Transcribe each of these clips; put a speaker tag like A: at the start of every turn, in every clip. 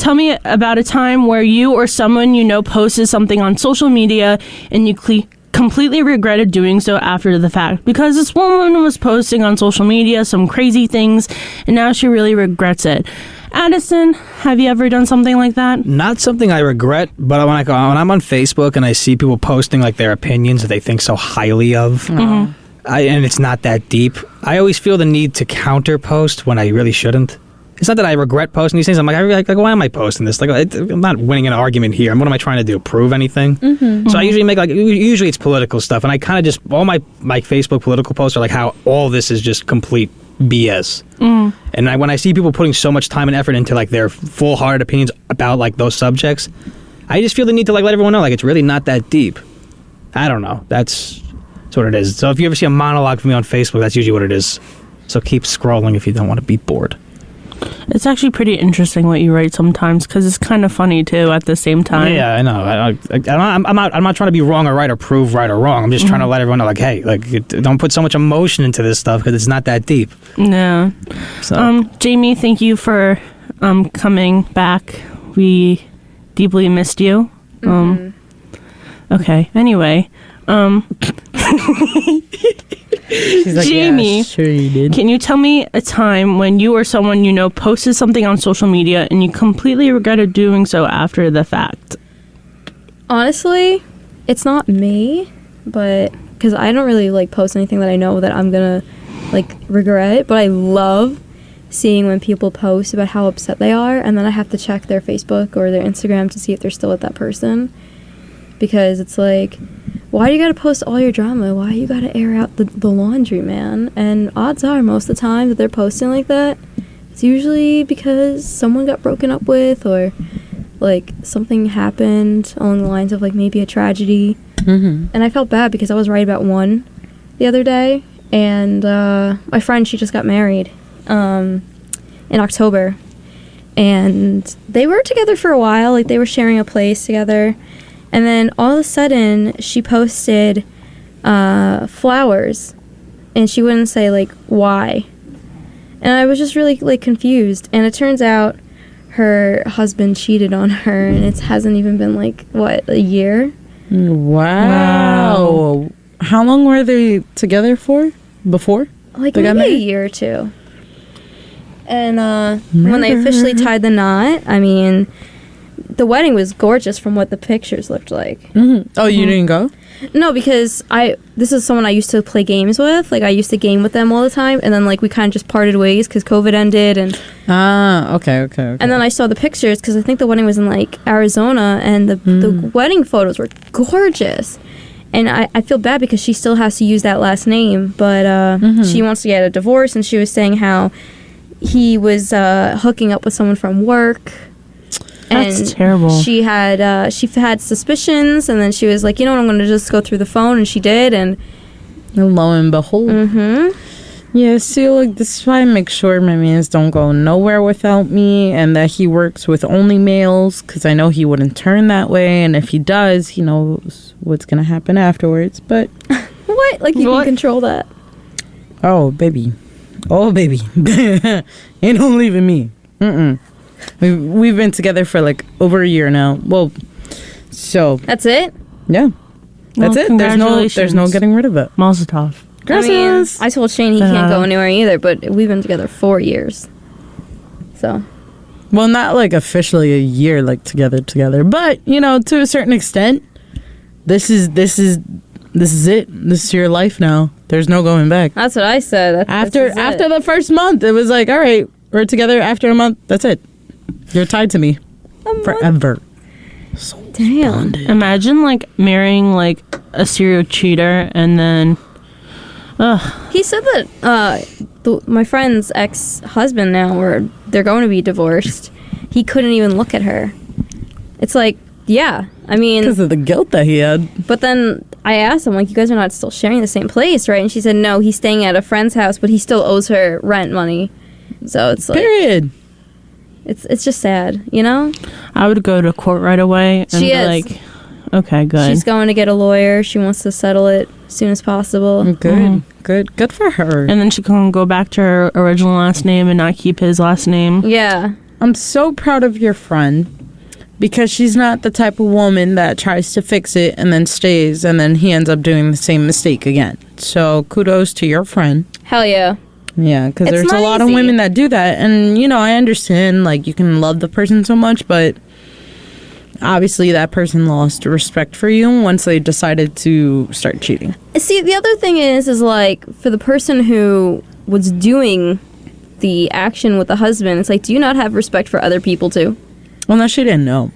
A: tell me about a time where you or someone you know posted something on social media and you completely regretted doing so after the fact, because this woman was posting on social media some crazy things and now she really regrets it. Addison, have you ever done something like that?
B: Not something I regret, but when I'm on Facebook and I see people posting like their opinions that they think so highly of, and it's not that deep, I always feel the need to counter post when I really shouldn't. It's not that I regret posting these things. I'm like, why am I posting this? Like, I'm not winning an argument here. What am I trying to do? Prove anything? So I usually make usually it's political stuff, and I kind of just all my Facebook political posts are like how all this is just complete BS. And when I see people putting so much time and effort into like their full-hearted opinions about like those subjects, I just feel the need to like let everyone know like it's really not that deep. I don't know. That's what it is. So if you ever see a monologue from me on Facebook, that's usually what it is. So keep scrolling if you don't want to be bored.
A: It's actually pretty interesting what you write sometimes, because it's kind of funny too at the same time.
B: Yeah, I know. I'm not trying to be wrong or right or prove right or wrong. I'm just trying to let everyone know, like, hey, like, don't put so much emotion into this stuff because it's not that deep.
A: No.
B: So.
A: Jamie, thank you for coming back. We deeply missed you. Okay. Anyway.
C: She's like,
A: Jamie,
C: yeah, sure you did.
A: Can you tell me a time when you or someone you know posted something on social media and you completely regretted doing so after the fact?
D: Honestly, it's not me, but because I don't really like post anything that I know that I'm gonna like regret, but I love seeing when people post about how upset they are, and then I have to check their Facebook or their Instagram to see if they're still with that person, because it's like, why do you gotta post all your drama? Why you gotta air out the laundry, man? And odds are, most of the time that they're posting like that, it's usually because someone got broken up with, or like something happened along the lines of like maybe a tragedy. And I felt bad because I was right about one the other day, and my friend, she just got married in October, and they were together for a while, like they were sharing a place together. And then all of a sudden, she posted flowers, and she wouldn't say, like, why. And I was just really, like, confused. And it turns out her husband cheated on her, and it hasn't even been, like, what, a year?
C: Wow. How long were they together for before?
D: Like, maybe a year or two. And when they officially tied the knot, I mean, the wedding was gorgeous from what the pictures looked like.
C: Oh, you didn't go?
D: No, because this is someone I used to play games with. Like, I used to game with them all the time, and then, like, we kind of just parted ways because COVID ended, and...
C: Okay.
D: And then I saw the pictures, because I think the wedding was in, like, Arizona, and the wedding photos were gorgeous. And I feel bad because she still has to use that last name, but she wants to get a divorce, and she was saying how he was hooking up with someone from work.
A: That's
D: and
A: terrible.
D: She had suspicions, and then she was like, you know what, I'm going to just go through the phone, and she did, and
C: lo and behold. Yeah, see, like, this is why I make sure my mans don't go nowhere without me, and that he works with only males, because I know he wouldn't turn that way, and if he does, he knows what's going to happen afterwards, but...
D: What? Like, you can control that?
C: Oh, baby. Ain't no leaving me. We've been together for like over a year now. Well, so
D: that's it.
C: Yeah, that's it. There's no getting rid of it.
A: Mazel tov.
D: Gracias. I told Shane he can't go anywhere either, but we've been together 4 years. So,
C: well, not like officially a year, like together, but you know, to a certain extent, this is it. This is your life now. There's no going back.
D: That's what I said.
C: After the first month, it was like, all right, we're together. After a month, that's it. You're tied to me forever. So
D: damn.
C: bonded.
A: Imagine like marrying like a serial cheater and then.
D: He said that my friend's ex-husband now, they're going to be divorced. He couldn't even look at her. It's like, yeah, I mean,
C: because of the guilt that he had.
D: But then I asked him, like, you guys are not still sharing the same place, right? And she said, no, he's staying at a friend's house, but he still owes her rent money. So it's like,
C: period.
D: It's just sad, you know?
A: I would go to court right away and
D: she
A: be
D: is.
A: like, okay, good.
D: She's going to get a lawyer. She wants to settle it as soon as possible.
C: Good for her.
A: And then she can go back to her original last name and not keep his last name.
D: Yeah.
C: I'm so proud of your friend because she's not the type of woman that tries to fix it and then stays and then he ends up doing the same mistake again. So kudos to your friend.
D: Hell yeah.
C: Yeah, because
D: It's
C: there's a
D: not
C: lot of
D: easy.
C: women that do that. And, you know, I understand, like, you can love the person so much, but obviously that person lost respect for you once they decided to start cheating.
D: See, the other thing is like, for the person who was doing the action with the husband, it's like, do you not have respect for other people too?
C: Well, no, she didn't know.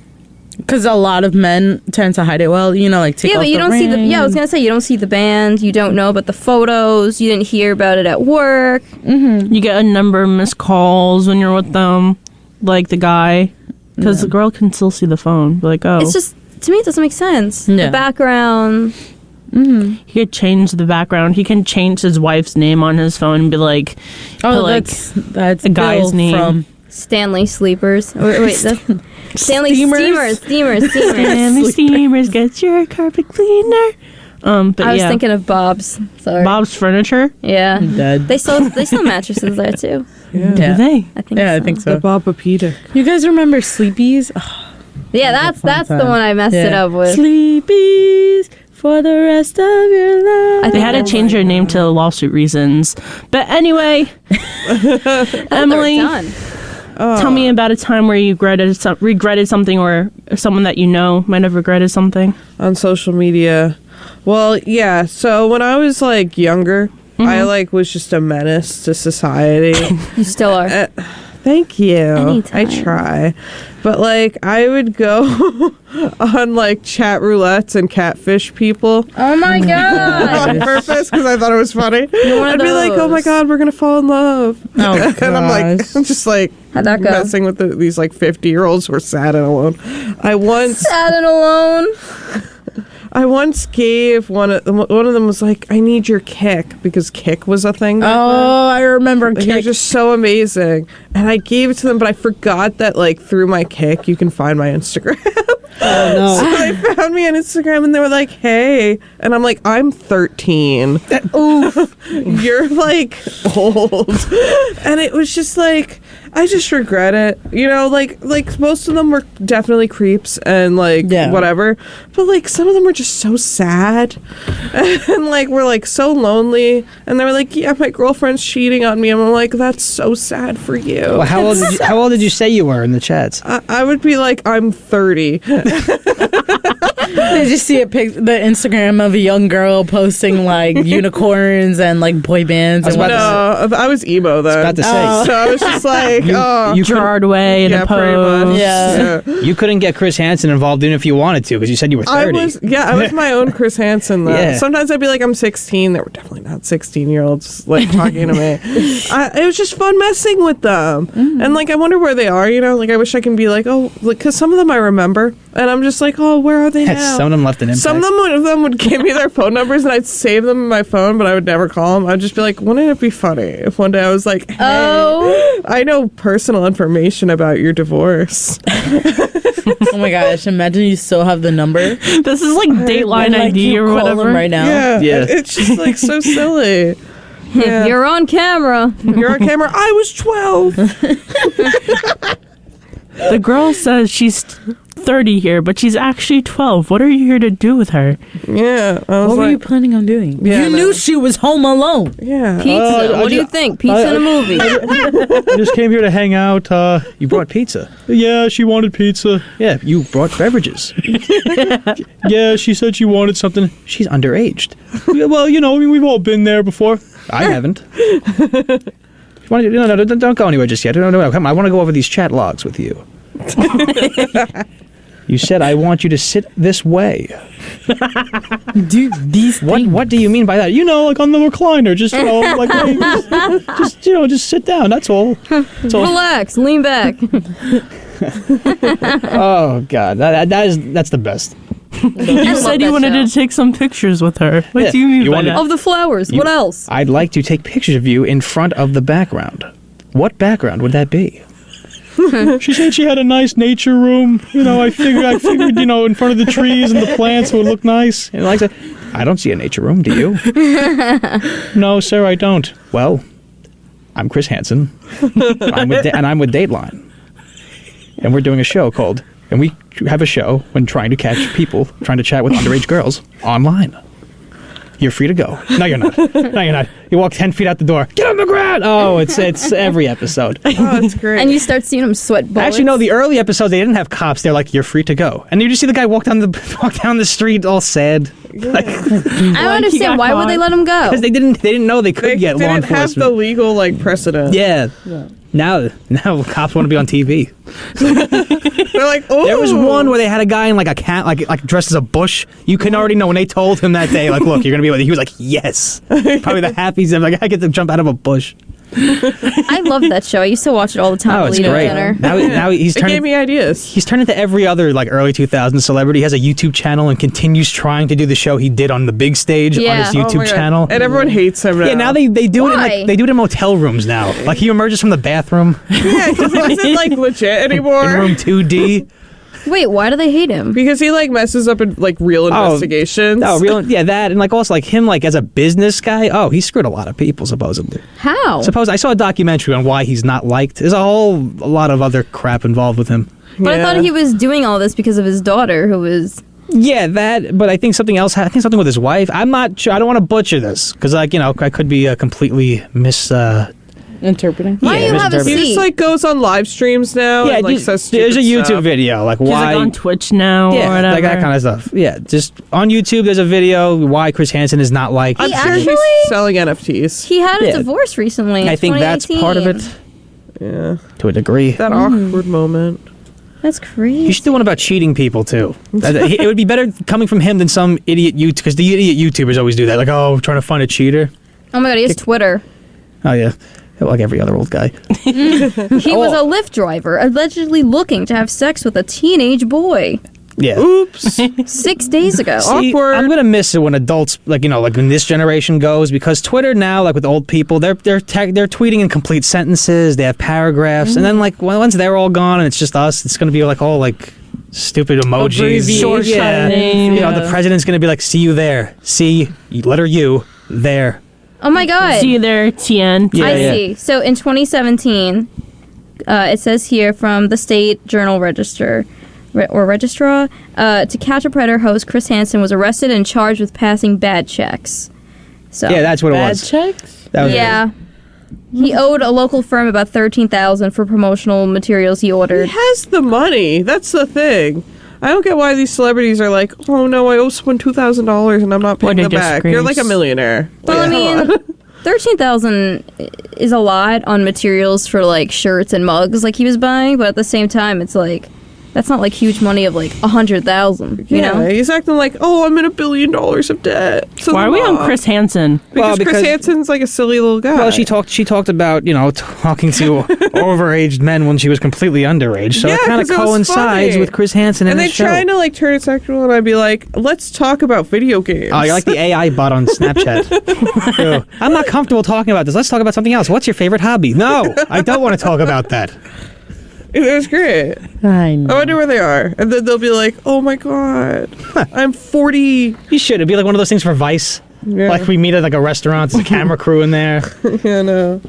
C: Because a lot of men tend to hide it well, you know, like take
D: Yeah,
C: off
D: but you
C: the
D: don't see the.
C: ring.
D: Yeah, I was gonna say you don't see the band. You don't know about the photos. You didn't hear about it at work.
A: You get a number of missed calls when you're with them, like the guy, because the girl can still see the phone. Be like, oh,
D: It's just, to me, it doesn't make sense.
C: Yeah.
D: The background.
A: he could change the background. He can change his wife's name on his phone and be like,
C: Oh,
A: put, like,
C: that's
A: a guy's
C: Bill
A: name.
C: from
D: Stanley sleepers. Wait, that's Stanley
C: Steamers?
D: steamers.
A: Stanley Steamers, get your carpet cleaner. But
D: I was
A: yeah,
D: thinking of Bob's. Sorry.
A: Bob's Furniture.
D: Yeah.
C: Dead.
D: They sell mattresses there too.
A: Do they?
D: I think.
C: Yeah,
D: so.
C: I think so.
E: The Bobapedic.
C: You guys remember Sleepies? Oh,
D: Yeah, that's the
C: time.
D: one I messed it up with.
C: Sleepies for the rest of your life.
D: I
A: They
D: think
A: had to
D: that's
A: change their name to lawsuit reasons. But anyway, Emily,
D: Done.
A: tell me about a time where you regretted something, or someone that you know might have regretted something.
E: On social media. Well, yeah. So when I was like younger, I like was just a menace to society.
D: You still are.
E: Thank you.
D: Anytime.
E: I try. But like I would go on like chat roulettes and catfish people
D: Oh my god.
E: on purpose because I thought it was funny.
D: one of
E: I'd be like, "Oh my
D: those.
E: god, we're gonna fall in love,"
C: Oh,
E: and I'm like,
C: gosh.
E: I'm just like
D: How'd that go?
E: messing with these like 50-year-olds who are sad and alone. I once
D: Sad and alone.
E: gave one of them was like, "I need your kick," because kick was a thing. back then.
C: Oh, I remember
E: Like, you're
C: Kick.
E: just so amazing. And I gave it to them, but I forgot that like through my kick you can find my Instagram.
B: Oh no.
E: So they found me on Instagram and they were like, "Hey," and I'm like, "I'm 13. You're like old," and it was just like, I just regret it. You know, like most of them were definitely creeps and like
C: Yeah.
E: whatever, but like some of them were just so sad and like we're like so lonely. And they were like, "Yeah, my girlfriend's cheating on me." And I'm like, "That's so sad for you."
B: Well, how old did you say you were in the chats?
E: I would be like, "I'm 30.
C: Did you see the Instagram of a young girl posting like unicorns and like boy bands?
B: I was
C: And
B: about
E: No, I was emo then.
B: about to say.
E: So I was just like, oh.
B: you couldn't-
A: Gerard Way in
E: Yeah,
A: a
E: pretty much.
A: pose.
C: Yeah.
B: You couldn't get Chris Hansen involved even if you wanted to because you said you were 30.
E: I was my own Chris Hansen though.
B: Yeah.
E: Sometimes I'd be like, I'm 16. They were definitely not 16-year-olds like talking to me. It was just fun messing with them. And like, I wonder where they are, you know? Like, I wish I can be like, oh, because some of them I remember. And I'm just like, oh, where are they now?
B: Some of them left an impact.
E: Some of them would give me their phone numbers and I'd save them in my phone, but I would never call them. I'd just be like, wouldn't it be funny if one day I was like, hey,
D: Oh.
E: I know personal information about your divorce.
C: Oh my gosh! Imagine you still have the number.
A: This is like Dateline
C: Like,
A: ID
C: you
A: or
C: call
A: whatever.
C: them right now.
E: Yeah. It's just like so silly. Yeah.
D: You're on camera.
E: You're on camera. I was 12.
A: The girl says she's 30 here, but she's actually 12. What are you here to do with her?
E: Yeah. I was
C: What were
E: like,
C: you planning on doing?
E: Yeah,
C: you
E: no.
C: knew she was home alone.
E: yeah.
D: Pizza. What do you think? Pizza in a movie.
B: I just came here to hang out. You brought pizza. Yeah, she wanted pizza. Yeah, you brought beverages. Yeah, she said she wanted something. She's underaged. Yeah, well, you know, I mean, we've all been there before. I haven't. No, don't go anywhere just yet. No, come on, I want to go over these chat logs with you. You said I want you to sit this way.
C: Do these
B: What do you mean by that? You know, like on the recliner, just like just sit down. That's all. That's all.
D: Relax. Lean back.
B: Oh God, that's the best.
A: You said you wanted to take some pictures with her. What
B: Yeah,
A: do you mean
B: you
A: by
B: wanted-
A: that?
D: Of the flowers. What else?
B: I'd like to take pictures of you in front of the background. What background would that be? She said she had a nice nature room. You know, I figured, you know, in front of the trees and the plants it would look nice. And like, I don't see a nature room. Do you? No, sir, I don't. Well, I'm Chris Hansen, and I'm with Dateline. and we're doing a show called, and we have a show when trying to catch people trying to chat with underage girls online. You're free to go. No, you're not. No, you're not. You walk 10 feet out the door. Get on the ground. Oh, it's every episode.
E: Oh, it's great.
D: And you start seeing them sweat bullets.
B: Actually, no. The early episodes they didn't have cops. They're like, you're free to go, and you just see the guy walk down the street all sad. Like,
D: I don't understand. Why would they let him go?
B: because they didn't know they could get law
E: didn't have
B: enforcement.
E: the legal precedent.
B: Yeah. Now cops want to be on TV.
E: They're like, oh.
B: There was one where they had a guy in like a cat, like dressed as a bush. You can already know when they told him that day, like, look, you're gonna be with it. He was like, yes. Probably the happiest. Like, I get to jump out of a bush.
D: I love that show. I used to watch it all the time.
B: Oh, it's
D: Alito
B: great.
D: Dinner.
B: Now he's
E: It
B: turning.
E: gave me ideas.
B: He's turned into every other like early 2000s celebrity. He has a YouTube channel and continues trying to do the show he did on the big stage on
D: Yeah.
B: his
D: Oh
B: YouTube
E: my God.
B: channel.
E: And everyone hates him now.
B: Yeah, now they do it in
D: Why?
B: like they do it in motel rooms now. Like he emerges from the bathroom
E: Yeah, because he doesn't like legit
B: in
E: anymore.
B: room 2D.
D: Wait, why do they hate him?
E: Because he like messes up in like real investigations.
B: Oh, real? Yeah, that and like also like him like as a business guy. Oh, he screwed a lot of people supposedly.
D: How?
B: I saw a documentary on why he's not liked. There's a lot of other crap involved with him.
D: But I
E: Yeah.
D: thought he was doing all this because of his daughter, who was...
B: Yeah, that. But I think something else. I think something with his wife. I'm not sure. I don't want to butcher this because like I could be completely
C: Interpreting.
D: Why do you have a
B: misinterpreting.
E: He
D: seat?
E: just like goes on live streams now.
B: Yeah,
E: and, like,
B: just-
E: says
B: there's a
E: stupid
B: YouTube
E: stuff.
B: video like
A: He's
B: why.
A: like on Twitch now or
B: yeah,
A: whatever.
B: like that kind of stuff. Yeah, just on YouTube. There's a video why Chris Hansen is not liked.
E: I'm
D: He
E: sure
D: actually-
E: he's selling NFTs.
D: He had a
B: Yeah.
D: divorce recently.
B: I think that's part of it
D: 2018.
E: Yeah,
B: to a degree.
E: that awkward moment.
D: That's crazy.
B: You should do one about cheating people too. It would be better coming from him than some idiot YouTube because the idiot YouTubers always do that. Like, oh, trying to find a cheater.
D: Oh my god, he has Twitter.
B: Oh yeah, like every other old guy.
D: He was a Lyft driver, allegedly looking to have sex with a teenage boy
B: Yeah.
E: Oops.
D: 6 days ago.
B: See,
E: Awkward.
B: I'm gonna miss it when adults like when this generation goes because Twitter now like with old people they're tweeting in complete sentences. They have paragraphs and then like once they're all gone and it's just us, it's gonna be like all like stupid emojis.
C: Abbreviations.
B: Yeah.
A: name,
B: You know the president's gonna be like, see you there. See letter U there.
D: Oh my god.
A: See you there, Tien.
B: Yeah,
D: I
B: yeah.
D: see. So in 2017, it says here from the State Journal Registrar, to catch a predator host, Chris Hansen was arrested and charged with passing bad checks. So
B: Yeah, that's what it
C: Bad
B: was.
C: checks?
B: That was
D: yeah. He owed a local firm about $13,000 for promotional materials he
E: He
D: ordered.
E: has the money. That's the thing. I don't get why these celebrities are like, oh no, I owe someone $2,000 and I'm not paying
A: What a
E: them back. You're like a
A: disgrace.
E: millionaire.
D: Well, I
E: Like,
D: mean, $13,000 is a lot on materials for like shirts and mugs like he was buying, but at the same time, it's like that's not like huge money of like $100,000. You
E: yeah,
D: know?
E: he's acting like, oh, I'm in $1 billion of debt. So
A: Why are we on Chris Hansen?
E: Because,
B: Well,
E: Chris Hansen's like a silly little guy.
B: Well, she talked about talking to overaged men when she was completely underage, so
E: Yeah,
B: it kind of
E: 'cause it was
B: coincides
E: funny.
B: with Chris Hansen
E: and
B: and
E: they
B: his show.
E: trying to like turn it sexual, and I'd be like, let's talk about video games.
B: Oh, you're like the AI bot on Snapchat. Ew. I'm not comfortable talking about this. Let's talk about something else. What's your favorite hobby? No, I don't want to talk about that.
E: It was great.
C: I know.
E: I wonder where they are, and then they'll be like, oh my god, I'm 40.
B: You should. It'd be like one of those things for Vice.
E: Yeah.
B: Like we meet at like a restaurant, there's a camera crew in there.
E: Yeah, no.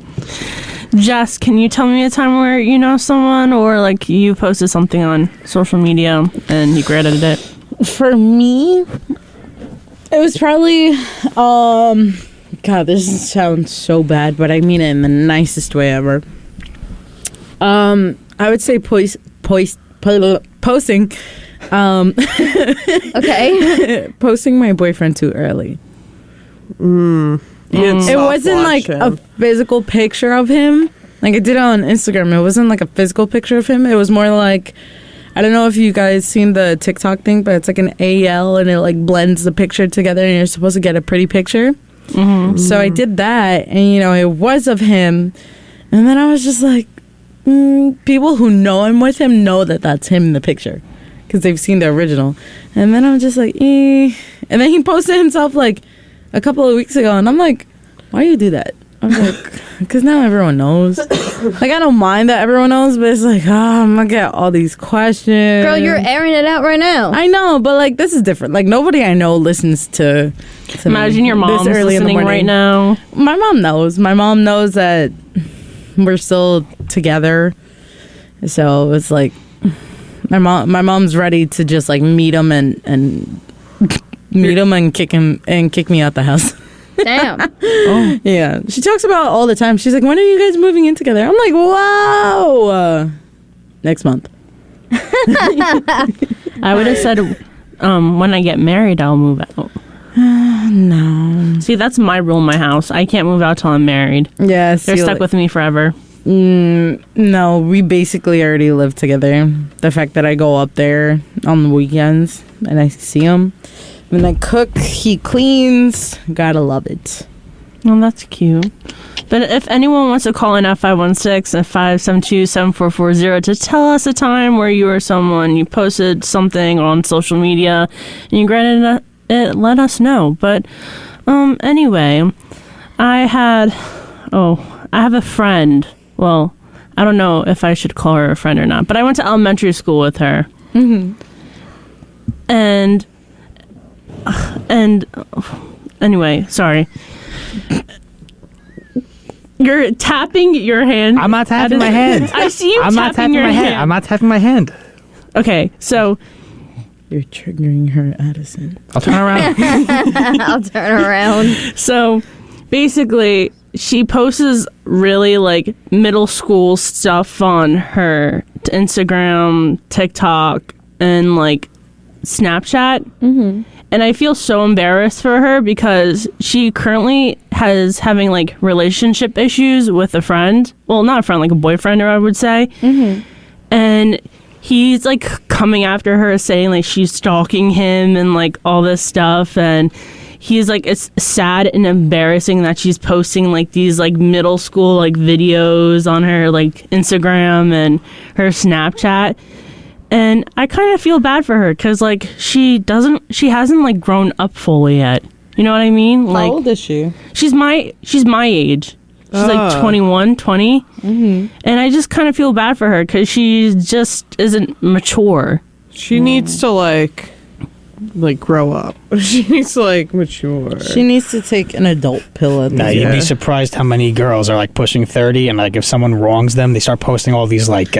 A: Jess, can you tell me a time where you know someone or like you posted something on social media and you regretted it?
C: For me, it was probably God, this sounds so bad, but I mean it in the nicest way ever. I would say posting
D: Okay.
C: posting my boyfriend too early. It wasn't like a physical picture of him. Like I did it on Instagram. It wasn't like a physical picture of him. It was more like, I don't know if you guys seen the TikTok thing, but it's like an AL and it like blends the picture together and you're supposed to get a pretty picture. So I did that and it was of him. And then I was just like, people who know I'm with him know that that's him in the picture because they've seen the original. And then I'm just like, eh. And then he posted himself like a couple of weeks ago and I'm like, why do you do that? I was like, because now everyone knows. Like, I don't mind that everyone knows, but it's like, I'm going to get all these questions.
D: Girl, you're airing it out right now.
C: I know, but like, this is different. Like, nobody I know listens to
A: Imagine your mom's
C: this early in the
A: listening
C: morning.
A: right now.
C: My mom knows. My mom knows that we're still together. So it's like, My mom's ready to just like meet him and meet him and kick me out the house.
D: Damn.
C: Oh. Yeah. She talks about it all the time. She's like, when are you guys moving in together? I'm like, wow. Next month.
A: I would have said when I get married, I'll move out.
C: No.
A: See, that's my rule in my house. I can't move out till I'm married.
C: Yeah.
A: They're stuck with me forever.
C: No, we basically already live together. The fact that I go up there on the weekends and I see him. When I cook, he cleans. Gotta love it.
A: Well, that's cute. But if anyone wants to call in at 516-572-7440 to tell us a time where you or someone, you posted something on social media and you regretted it, let us know. But anyway, I have a friend. Well, I don't know if I should call her a friend or not, but I went to elementary school with her.
C: Mm-hmm.
A: And anyway, sorry. You're tapping your hand.
B: I'm not tapping my hand.
A: I see you
B: I'm not tapping
A: your
B: my hand. I'm not tapping my hand.
A: Okay, so
C: You're triggering her, Addison.
B: I'll turn around.
D: I'll turn around.
A: So basically, she posts really like middle school stuff on her Instagram, TikTok, and like Snapchat. Mm-hmm. And I feel so embarrassed for her because she currently having like relationship issues with a friend. Well, not a friend, like a boyfriend, or I would say. Mm-hmm. And he's like coming after her, saying like she's stalking him and like all this stuff. And he's like, it's sad and embarrassing that she's posting like these like middle school like videos on her like Instagram and her Snapchat. And I kind of feel bad for her because like she hasn't like grown up fully yet. You know what I mean? Like,
C: How old is she?
A: She's my age. She's like 21, 20. Mm-hmm. And I just kind of feel bad for her because she just isn't mature.
E: She needs to like grow up. She needs to like mature.
C: She needs to take an adult pill at
B: No,
C: this.
B: you'd be surprised how many girls are like pushing 30, and like if someone wrongs them, they start posting all these like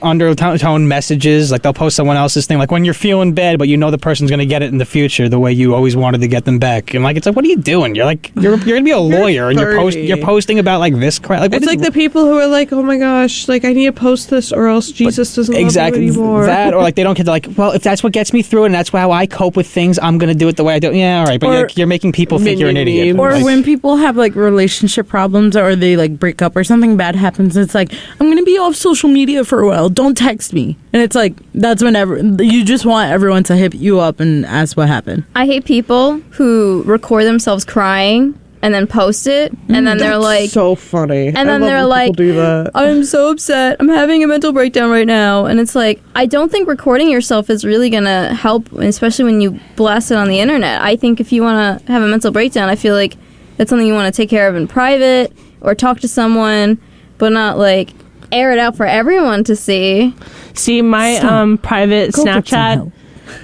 B: undertone messages. Like they'll post someone else's thing, like when you're feeling bad, but you know the person's gonna get it in the future the way you always wanted to get them back. And like it's like, what are you doing? You're like you're gonna be a lawyer, and you're posting about like this crap. Like,
E: it's like the people who are like, oh my gosh, like I need to post this or else Jesus doesn't love me anymore.
B: That, or like they don't get to like, well, if that's what gets me through it and that's how I cope with things, I'm gonna do it the way I do. Yeah, all right, but you're making people think you're an idiot.
C: Or
B: like,
C: when people have like relationship problems or they like break up or something bad happens, it's like, I'm gonna be off social media for a while, don't text me. And it's like, that's whenever you just want everyone to hit you up and ask what happened.
D: I hate people who record themselves crying and then post it, and then they're like,
E: so funny.
D: And then they're like,
E: do that.
D: I'm so upset, I'm having a mental breakdown right now. And it's like, I don't think recording yourself is really gonna help, especially when you blast it on the internet. I think if you want to have a mental breakdown, I feel like that's something you want to take care of in private or talk to someone, but not like air it out for everyone to see.
A: See, my private Snapchat,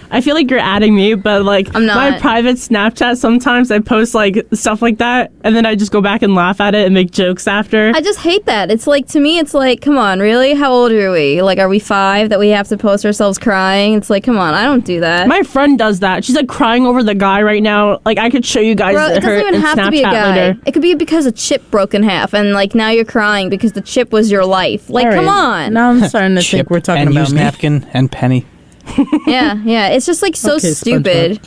A: I feel like you're adding me, but like
D: I'm not.
A: My private Snapchat, sometimes I post like stuff like that, and then I just go back and laugh at it and make jokes after.
D: I just hate that. It's like, to me, it's like, come on, really? How old are we? Like, are we 5 that we have to post ourselves crying? It's like, come on, I don't do that.
A: My friend does that. She's like crying over the guy right now. Like, I could show you guys
D: Bro, it
A: her
D: doesn't even have
A: Snapchat
D: to be a guy.
A: later.
D: It could be because a chip broke in half, and like now you're crying because the chip was your life. Like, come on.
C: Now I'm starting to think we're talking
B: and
C: about
B: use
C: me.
B: napkin and penny.
D: Yeah. It's just like so
C: Okay,
D: stupid.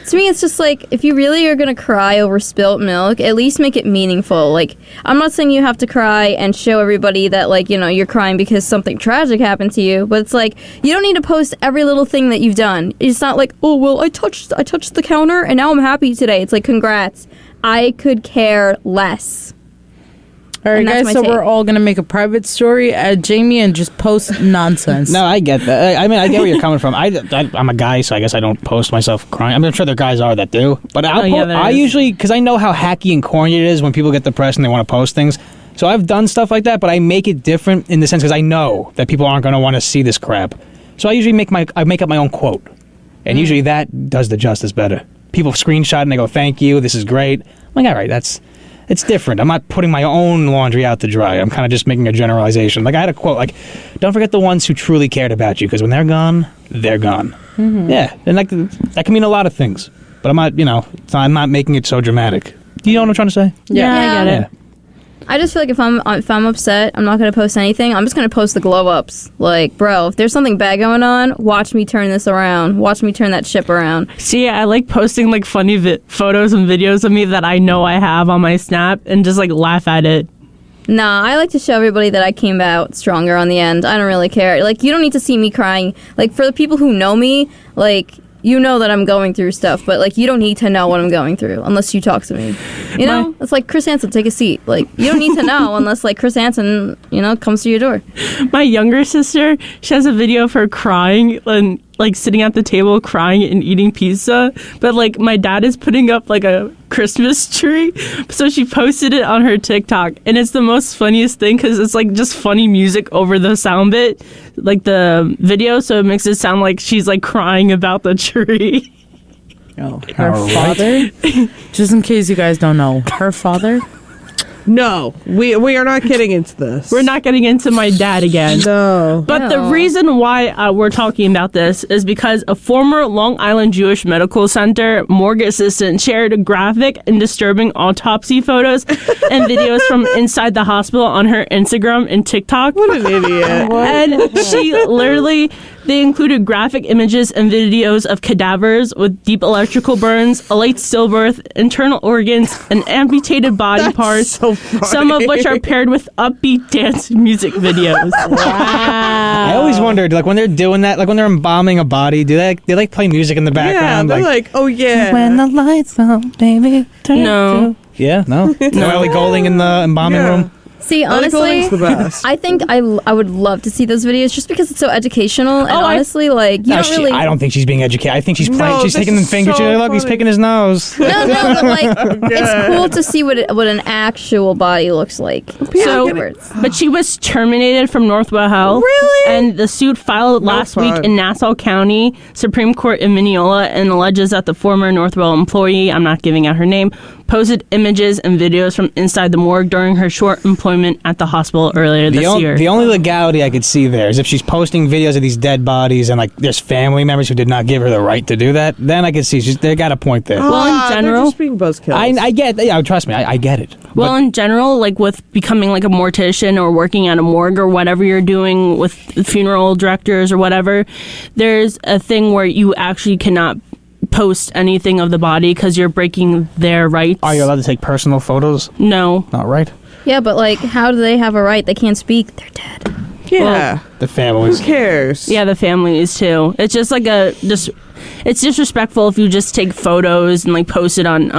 D: To me, it's just like, if you really are gonna cry over spilt milk, at least make it meaningful. Like, I'm not saying you have to cry and show everybody that, like, you know, you're crying because something tragic happened to you, but it's like, you don't need to post every little thing that you've done. It's not like, oh well, I touched the counter and now I'm happy today. It's like, congrats. I could care less.
C: All right,
D: And that's
C: guys,
D: my
C: so we're
D: take.
C: all going to make a private story at Jamie and just post nonsense.
B: No, I get that. I mean, I get where you're coming from. I'm a guy, so I guess I don't post myself crying. I mean, I'm sure there are guys are that do. But I usually, because I know how hacky and corny it is when people get depressed and they want to post things. So I've done stuff like that, but I make it different in the sense because I know that people aren't going to want to see this crap. So I usually make up my own quote. And usually that does the justice better. People screenshot and they go, thank you, this is great. I'm like, all right, It's different. I'm not putting my own laundry out to dry. I'm kind of just making a generalization. Like I had a quote, like, "Don't forget the ones who truly cared about you, because when they're gone, they're gone." Mm-hmm. Yeah, and that can mean a lot of things. But I'm not, I'm not making it so dramatic. Do you know what I'm trying to say?
A: Yeah, I get it.
D: I just feel like if I'm upset, I'm not gonna post anything. I'm just gonna post the glow ups. Like, bro, if there's something bad going on, watch me turn this around. Watch me turn that ship around.
A: See, I like posting like funny photos and videos of me that I know I have on my Snap and just like laugh at it.
D: Nah, I like to show everybody that I came out stronger on the end. I don't really care. Like, you don't need to see me crying. Like, for the people who know me, like, you know that I'm going through stuff, but like you don't need to know what I'm going through unless you talk to me. You know, it's like Chris Hansen, take a seat. Like you don't need to know unless like Chris Hansen, comes to your door.
A: My younger sister, she has a video of her crying and like sitting at the table crying and eating pizza, but like my dad is putting up like a Christmas tree, so she posted it on her TikTok, and it's the most funniest thing because it's like just funny music over the sound bit, like the video, so it makes it sound like she's like crying about the tree.
C: Oh, her father? Just in case you guys don't know, her father?
E: No, we are not getting into this.
A: We're not getting into my dad again.
E: No.
A: But the
D: No.
A: reason why we're talking about this is because a former Long Island Jewish Medical Center morgue assistant shared graphic and disturbing autopsy photos and videos from inside the hospital on her Instagram and TikTok.
E: What an idiot.
A: And she literally, they included graphic images and videos of cadavers with deep electrical burns, a late stillbirth, internal organs, and amputated body parts,
E: so funny.
A: some of which are paired with upbeat dance music videos.
B: I always wondered, like when they're doing that, like when they're embalming a body, do they like play music in the
E: Yeah,
B: background?
E: they're like, oh yeah.
C: When the lights on, baby.
A: No.
B: Yeah, no, Ellie Goulding in the embalming
E: Yeah.
B: room.
D: See,
E: Ellie
D: honestly,
E: Goulding's the best.
D: I think I would love to see those videos just because it's so educational. And
A: I-
D: honestly, like you
B: No,
D: don't really.
B: I don't think she's being educated. I think she's playing.
E: No,
B: she's
E: this
B: taking the
E: is
B: finger.
E: so
B: She's like, look, he's
E: funny.
B: picking his nose.
D: No, but like it's cool to see what an actual body looks like.
A: So,
D: afterwards.
A: but she was terminated from Northwell Health.
E: Really?
A: And the suit filed last week
E: fun.
A: in Nassau County Supreme Court in Mineola and alleges that the former Northwell employee, I'm not giving out her name, posted images and videos from inside the morgue during her short employment at the hospital earlier this year.
B: The only legality I could see there is if she's posting videos of these dead bodies and like there's family members who did not give her the right to do that. Then I could see they got a point there.
A: Well, in
E: They're
A: general-
E: just being buzzkills.
B: I get. Yeah, trust me, I get it.
A: Well, in general, like with becoming like a mortician or working at a morgue or whatever you're doing with funeral directors or whatever, there's a thing where you actually cannot post anything of the body because you're breaking their rights.
B: Are you allowed to take personal photos?
A: No.
B: Not right.
D: Yeah, but like, how do they have a right? They can't speak. They're dead.
E: yeah.
B: The families.
E: Who cares?
A: Yeah, the families too. It's just like it's disrespectful if you just take photos and like post it on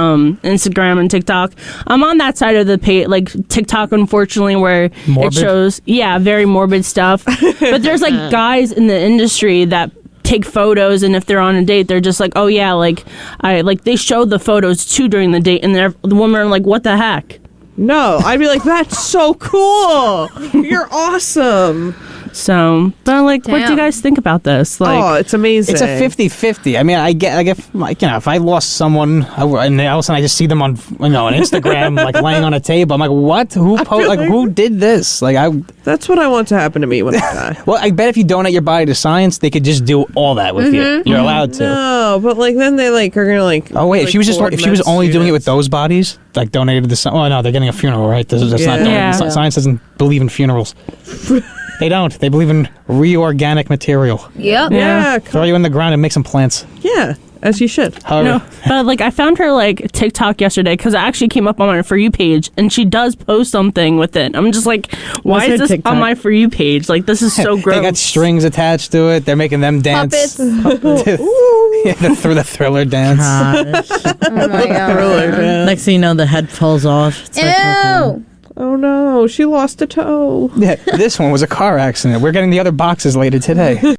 A: Instagram and TikTok. I'm on that side of the page, like TikTok, unfortunately, where
B: Morbid?
A: it shows, very morbid stuff. But there's like guys in the industry that take photos, and if they're on a date, they're just like, oh yeah, like they show the photos too during the date, and the women are like, what the heck?
E: No, I'd be like, that's so cool. You're awesome.
A: So, but like, what do you
D: Damn.
A: guys think about this? Like,
E: Oh, it's amazing.
B: It's a 50-50. I mean, I get, like, if I lost someone, and all of a sudden I just see them on Instagram, like, laying on a table, I'm like, what? Who did this?
E: That's what I want to happen to me when I die.
B: Well, I bet if you donate your body to science, they could just do all that with you. You're allowed to.
E: No, but like then they like are gonna like.
B: Oh wait, if
E: like,
B: she was
E: board
B: only
E: med
B: doing it with
E: students.
B: those bodies, like donated to some. Oh no, they're getting a funeral, right? That's not
E: Yeah.
B: donated.
A: Yeah.
B: Science doesn't believe in funerals. They don't. They believe in reorganic material.
D: Yep.
E: Yeah,
B: Throw you in the ground and make some plants.
E: yeah, as you should.
B: However,
A: no, but like I found her like TikTok yesterday because it actually came up on my For You page, and she does post something with it. I'm just like, why
C: What's her
A: is this
C: TikTok?
A: on my For You page? Like, this is so gross.
B: they got strings attached to it. They're making them dance.
D: Puppets.
B: Yeah, the thriller dance.
C: Gosh.
D: Oh my god.
C: Next thing you know, the head falls off. It's like, okay.
D: Ew.
E: Oh no, she lost a toe.
B: Yeah, this one was a car accident. We're getting the other boxes later today.